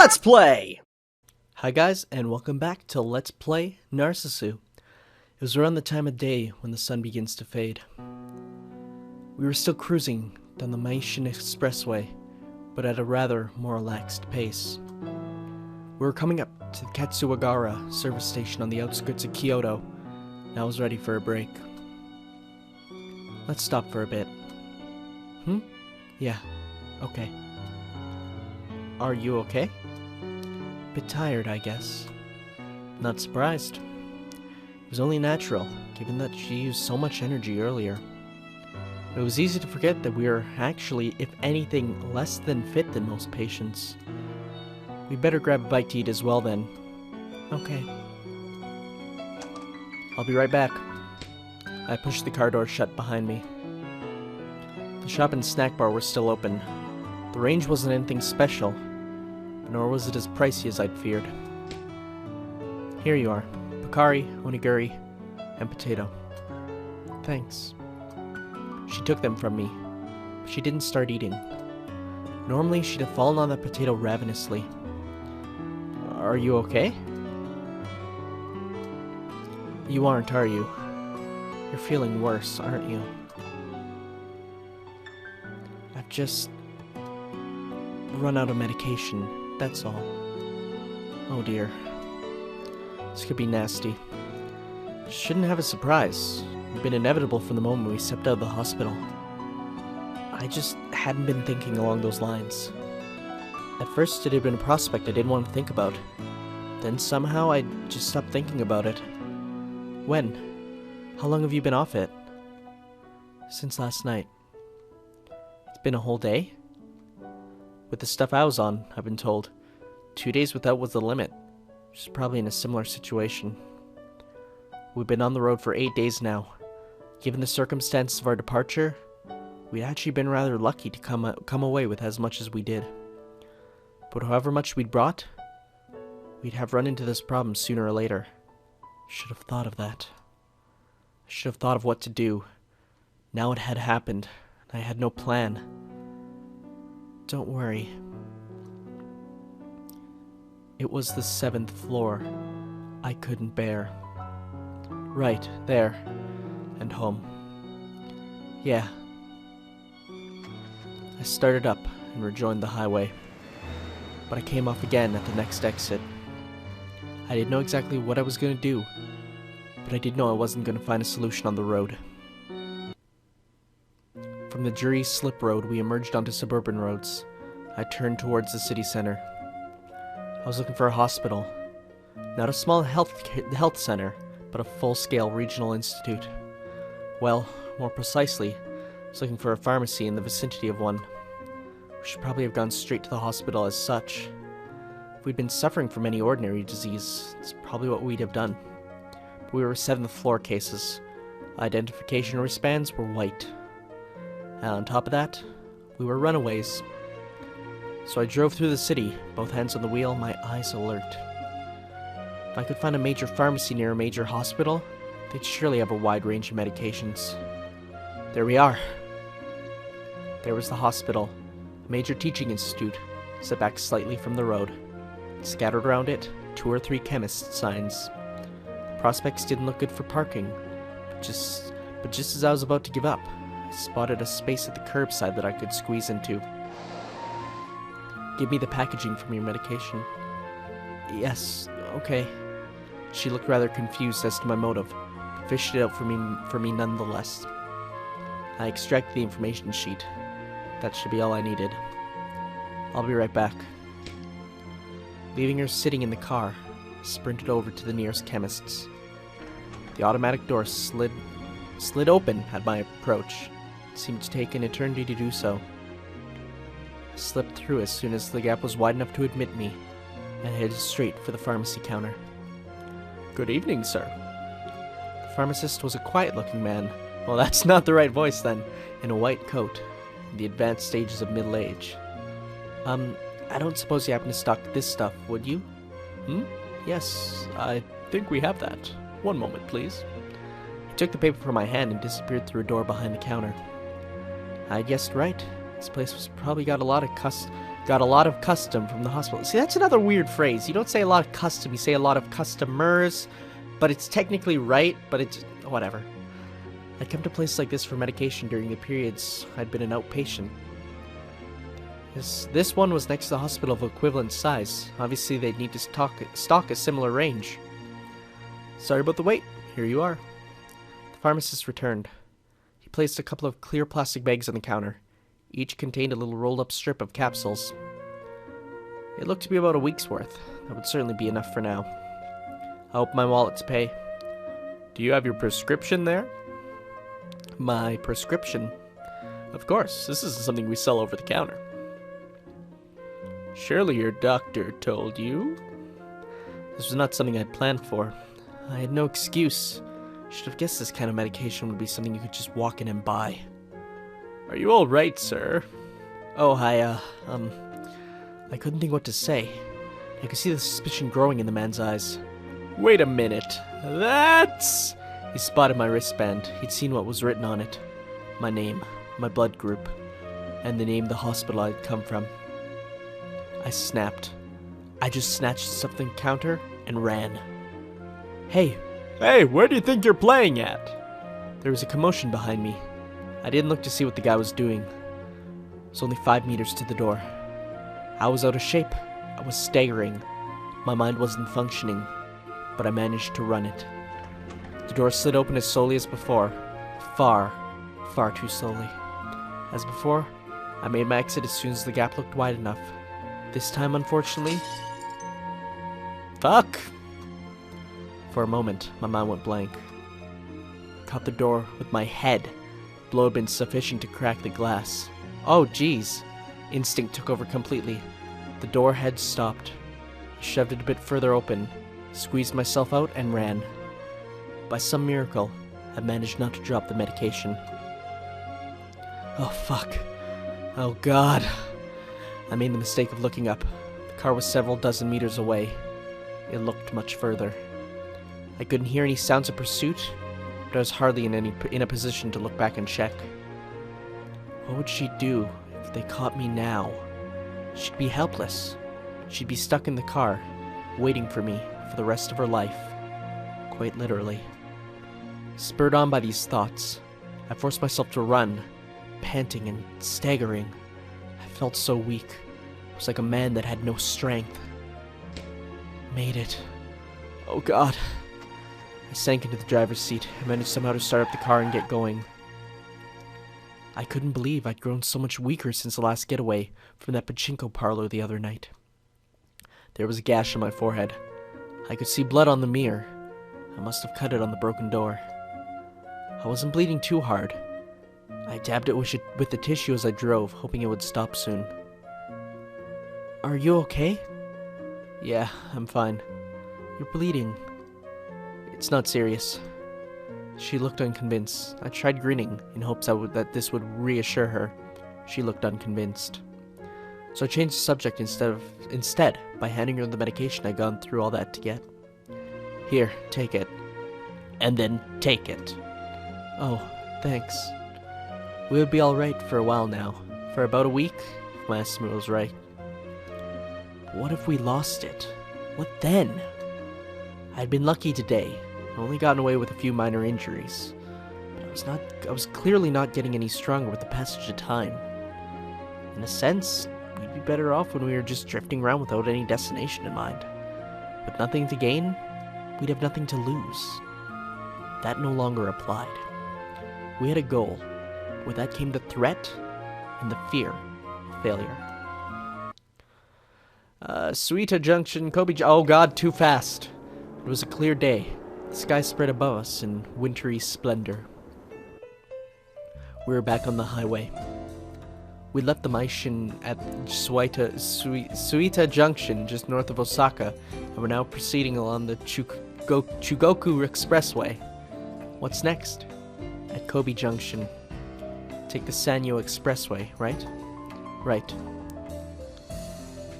Let's Play! Hi guys, and welcome back to Let's Play Narcissu. It was around the time of day when the sun begins to fade. We were still cruising down the Maishin Expressway, but at a rather more relaxed pace. We were coming up to the Katsuwagara service station on the outskirts of Kyoto, and I was ready for a break. Let's stop for a bit. Yeah, okay. Are you okay? Bit tired, I guess. Not surprised. It was only natural, given that she used so much energy earlier. It was easy to forget that we were actually, if anything, less than fit than most patients. We'd better grab a bite to eat as well then. Okay. I'll be right back. I pushed the car door shut behind me. The shop and snack bar were still open. The range wasn't anything special, nor was it as pricey as I'd feared. Here you are. Pocari, onigiri, and potato. Thanks. She took them from me, but she didn't start eating. Normally, she'd have fallen on that potato ravenously. Are you okay? You aren't, are you? You're feeling worse, aren't you? I've just run out of medication, that's all. Oh dear. This could be nasty. Shouldn't have a surprise. It'd been inevitable from the moment we stepped out of the hospital. I just hadn't been thinking along those lines. At first it had been a prospect I didn't want to think about. Then somehow I just stopped thinking about it. When? How long have you been off it? Since last night. It's been a whole day? With the stuff I was on, I've been told, 2 days without was the limit. She's probably in a similar situation. We've been on the road for 8 days now. Given the circumstances of our departure, we'd actually been rather lucky to come away with as much as we did. But however much we'd brought, we'd have run into this problem sooner or later. Should have thought of that. I should have thought of what to do. Now it had happened, and I had no plan. Don't worry. It was the 7th floor I couldn't bear. Right, there. And home. Yeah. I started up and rejoined the highway. But I came off again at the next exit. I didn't know exactly what I was going to do, but I did know I wasn't going to find a solution on the road. From the dreary slip road, we emerged onto suburban roads. I turned towards the city center. I was looking for a hospital. Not a small health center, but a full-scale regional institute. Well, more precisely, I was looking for a pharmacy in the vicinity of one. We should probably have gone straight to the hospital as such. If we'd been suffering from any ordinary disease, it's probably what we'd have done. But we were 7th floor cases. Identification wristbands were white. And on top of that, we were runaways. So I drove through the city, both hands on the wheel, my eyes alert. If I could find a major pharmacy near a major hospital, they'd surely have a wide range of medications. There we are. There was the hospital, a major teaching institute, set back slightly from the road. Scattered around it, 2 or 3 chemist signs. The prospects didn't look good for parking, but just as I was about to give up, I spotted a space at the curbside that I could squeeze into. Give me the packaging from your medication. Yes, okay. She looked rather confused as to my motive, but fished it out for me nonetheless. I extracted the information sheet. That should be all I needed. I'll be right back. Leaving her sitting in the car, I sprinted over to the nearest chemist's. The automatic door slid open at my approach. It seemed to take an eternity to do so. I slipped through as soon as the gap was wide enough to admit me, and headed straight for the pharmacy counter. Good evening, sir. The pharmacist was a quiet-looking man. Well, that's not the right voice, then. In a white coat, in the advanced stages of middle age. I don't suppose you happen to stock this stuff, would you? Yes, I think we have that. One moment, please. He took the paper from my hand and disappeared through a door behind the counter. I guessed right. This place was probably got a lot of Got a lot of custom from the hospital. See, that's another weird phrase. You don't say a lot of custom, you say a lot of customers, but it's technically right, but it's whatever. I'd come to places like this for medication during the periods I'd been an outpatient. This one was next to the hospital of equivalent size. Obviously, they'd need to stock a similar range. Sorry about the wait. Here you are. The pharmacist returned. He placed a couple of clear plastic bags on the counter. Each contained a little rolled-up strip of capsules. It looked to be about a week's worth. That would certainly be enough for now. I opened my wallet to pay. Do you have your prescription there? My prescription? Of course, this isn't something we sell over the counter. Surely your doctor told you? This was not something I'd planned for. I had no excuse. Should have guessed this kind of medication would be something you could just walk in and buy. Are you all right, sir? Oh, I couldn't think what to say. I could see the suspicion growing in the man's eyes. Wait a minute. That's... He spotted my wristband. He'd seen what was written on it. My name, my blood group, and the name of the hospital I'd come from. I snapped. I just snatched something counter and ran. Hey, where do you think you're playing at? There was a commotion behind me. I didn't look to see what the guy was doing. It was only 5 meters to the door. I was out of shape. I was staggering. My mind wasn't functioning, but I managed to run it. The door slid open as slowly as before. Far, far too slowly. As before, I made my exit as soon as the gap looked wide enough. This time, unfortunately... Fuck! For a moment, my mind went blank. I caught the door with my head. The blow had been sufficient to crack the glass. Oh, jeez. Instinct took over completely. The door had stopped. I shoved it a bit further open, squeezed myself out, and ran. By some miracle, I managed not to drop the medication. Oh, fuck. Oh, God. I made the mistake of looking up. The car was several dozen meters away. It looked much further. I couldn't hear any sounds of pursuit, but I was hardly in a position to look back and check. What would she do if they caught me now? She'd be helpless. She'd be stuck in the car, waiting for me for the rest of her life. Quite literally. Spurred on by these thoughts, I forced myself to run, panting and staggering. I felt so weak. I was like a man that had no strength. Made it. Oh, God. I sank into the driver's seat and managed somehow to start up the car and get going. I couldn't believe I'd grown so much weaker since the last getaway from that pachinko parlor the other night. There was a gash on my forehead. I could see blood on the mirror. I must have cut it on the broken door. I wasn't bleeding too hard. I dabbed it with the tissue as I drove, hoping it would stop soon. Are you okay? Yeah, I'm fine. You're bleeding. It's not serious. She looked unconvinced. I tried grinning in hopes that this would reassure her. She looked unconvinced. So I changed the subject instead by handing her the medication I'd gone through all that to get. Here, take it. And then take it. Oh, thanks. We would be alright for a while now. For about a week, if my estimate was right. But what if we lost it? What then? I'd been lucky today. I'd only gotten away with a few minor injuries. But I was clearly not getting any stronger with the passage of time. In a sense, we'd be better off when we were just drifting around without any destination in mind. With nothing to gain, we'd have nothing to lose. That no longer applied. We had a goal. With that came the threat and the fear of failure. Suita Junction, Kobe... Oh God, too fast. It was a clear day. The sky spread above us in wintry splendor. We were back on the highway. We left the Maishin at Suita Junction, just north of Osaka, and we're now proceeding along the Chugoku Expressway. What's next? At Kobe Junction. Take the Sanyo Expressway, right? Right.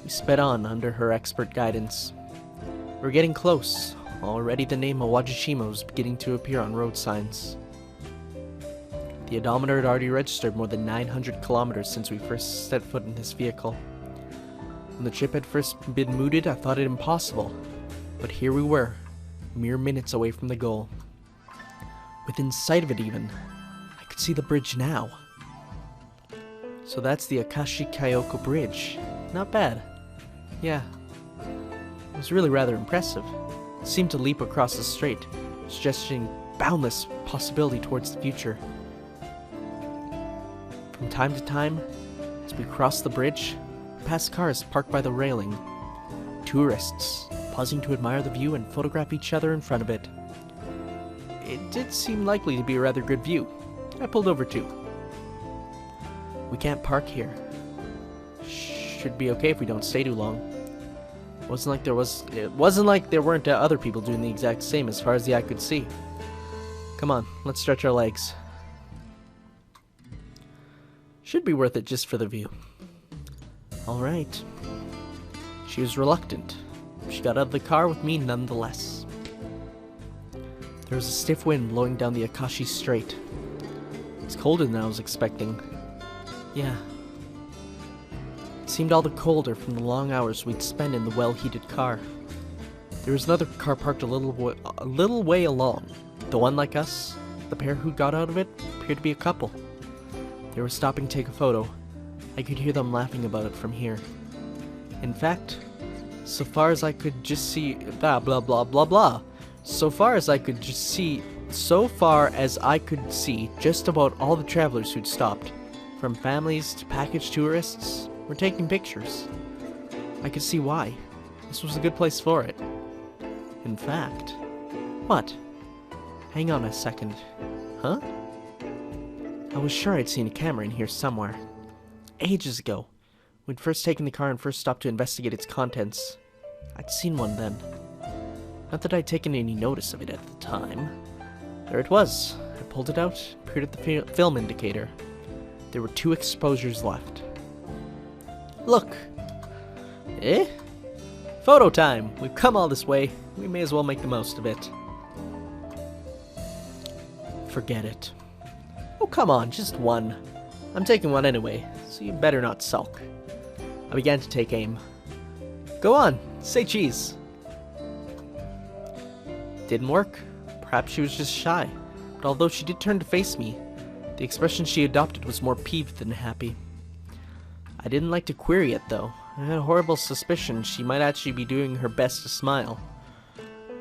We sped on under her expert guidance. We're getting close. Already the name Awajishima was beginning to appear on road signs. The odometer had already registered more than 900 kilometers since we first set foot in this vehicle. When the trip had first been mooted, I thought it impossible. But here we were, mere minutes away from the goal. Within sight of it even. I could see the bridge now. So that's the Akashi Kayoko Bridge. Not bad. Yeah. It was really rather impressive. It seemed to leap across the strait, suggesting boundless possibility towards the future. From time to time, as we crossed the bridge, we passed cars parked by the railing. Tourists, pausing to admire the view and photograph each other in front of it. It did seem likely to be a rather good view. I pulled over too. We can't park here. Should be okay if we don't stay too long. It wasn't like there weren't other people doing the exact same as far as the eye could see. Come on, let's stretch our legs. Should be worth it just for the view. Alright. She was reluctant. She got out of the car with me nonetheless. There was a stiff wind blowing down the Akashi Strait. It's colder than I was expecting. Yeah. It seemed all the colder from the long hours we'd spent in the well-heated car. There was another car parked a little way along. The one like us, the pair who got out of it, appeared to be a couple. They were stopping to take a photo. I could hear them laughing about it from here. In fact, so far as I could just see, blah blah blah blah blah. So far as I could see, just about all the travelers who'd stopped, from families to package tourists, were taking pictures. I could see why. This was a good place for it. In fact, what? Hang on a second. Huh? I was sure I'd seen a camera in here somewhere. Ages ago. We'd first taken the car and first stopped to investigate its contents. I'd seen one then. Not that I'd taken any notice of it at the time. There it was. I pulled it out, peered at the film indicator. There were 2 exposures left. Look! Eh? Photo time! We've come all this way. We may as well make the most of it. Forget it. Oh, come on, just one. I'm taking one anyway, so you better not sulk. I began to take aim. Go on, say cheese. Didn't work. Perhaps she was just shy, but although she did turn to face me, the expression she adopted was more peeved than happy. I didn't like to query it, though. I had a horrible suspicion she might actually be doing her best to smile.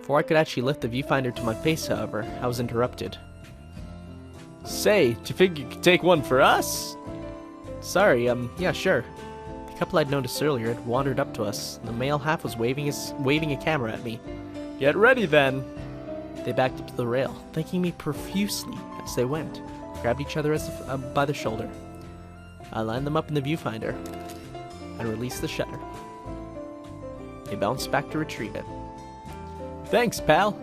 Before I could actually lift the viewfinder to my face, however, I was interrupted. Say, do you think you could take one for us? Sorry, yeah, sure. The couple I'd noticed earlier had wandered up to us, and the male half was waving a camera at me. Get ready, then! They backed up to the rail, thanking me profusely as they went, grabbed each other by the shoulder. I lined them up in the viewfinder, and released the shutter. They bounced back to retrieve it. Thanks, pal!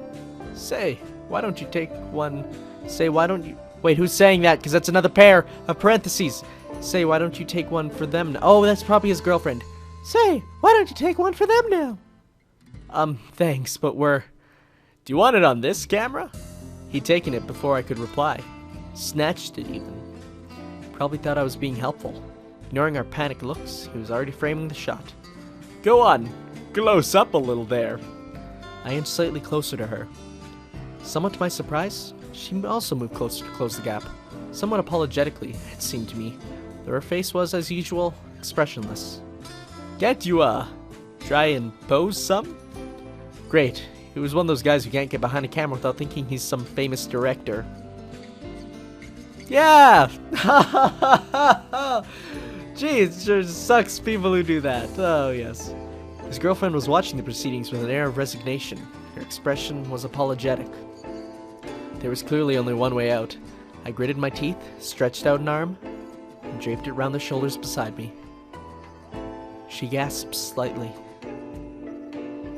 Say, why don't you take one... Say, why don't you... Wait, who's saying that? Because that's another pair of parentheses. Say, why don't you take one for them now? Oh, that's probably his girlfriend. Say, why don't you take one for them now? Thanks, but we're... Do you want it on this camera? He'd taken it before I could reply. Snatched it, even. Probably thought I was being helpful. Ignoring our panicked looks, he was already framing the shot. Go on, close up a little there. I inched slightly closer to her. Somewhat to my surprise, she also moved closer to close the gap. Somewhat apologetically, it seemed to me, though her face was, as usual, expressionless. Get you, try and pose some? Great. He was one of those guys who can't get behind a camera without thinking he's some famous director. Yeah! Gee, it sure sucks people who do that. Oh, yes. His girlfriend was watching the proceedings with an air of resignation. Her expression was apologetic. There was clearly only one way out. I gritted my teeth, stretched out an arm, and draped it round the shoulders beside me. She gasped slightly.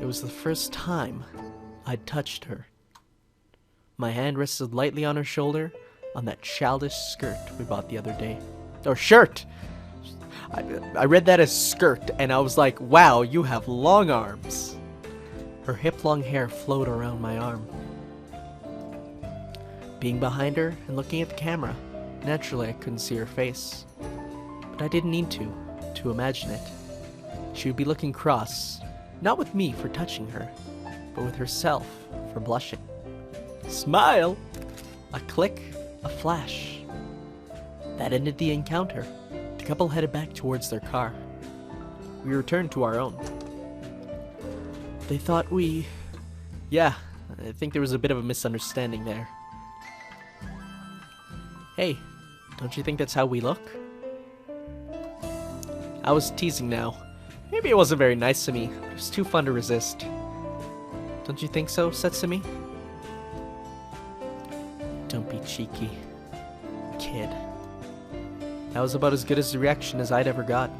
It was the first time I'd touched her. My hand rested lightly on her shoulder, on that childish skirt we bought the other day. Or shirt! I read that as skirt, and I was like, wow, you have long arms. Her hip-long hair flowed around my arm. Being behind her and looking at the camera, naturally I couldn't see her face. But I didn't need to imagine it. She would be looking cross, not with me for touching her, but with herself for blushing. Smile! A click, a flash. That ended the encounter. The couple headed back towards their car. We returned to our own. They thought we... Yeah, I think there was a bit of a misunderstanding there. Hey, don't you think that's how we look? I was teasing now. Maybe it wasn't very nice of me. It was too fun to resist. Don't you think so, Setsumi? Don't be cheeky, kid. That was about as good as a reaction as I'd ever got.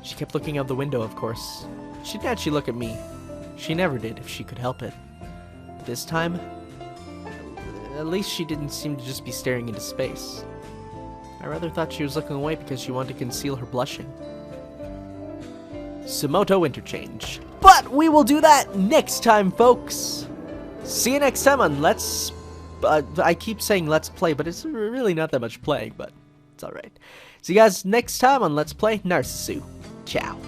She kept looking out the window, of course. She didn't actually look at me. She never did, if she could help it. But this time, at least she didn't seem to just be staring into space. I rather thought she was looking away because she wanted to conceal her blushing. Sumoto interchange. But we will do that next time, folks. See you next time on Let's... I keep saying Let's Play, but it's really not that much playing, but it's alright. See you guys next time on Let's Play Narcissu. Ciao.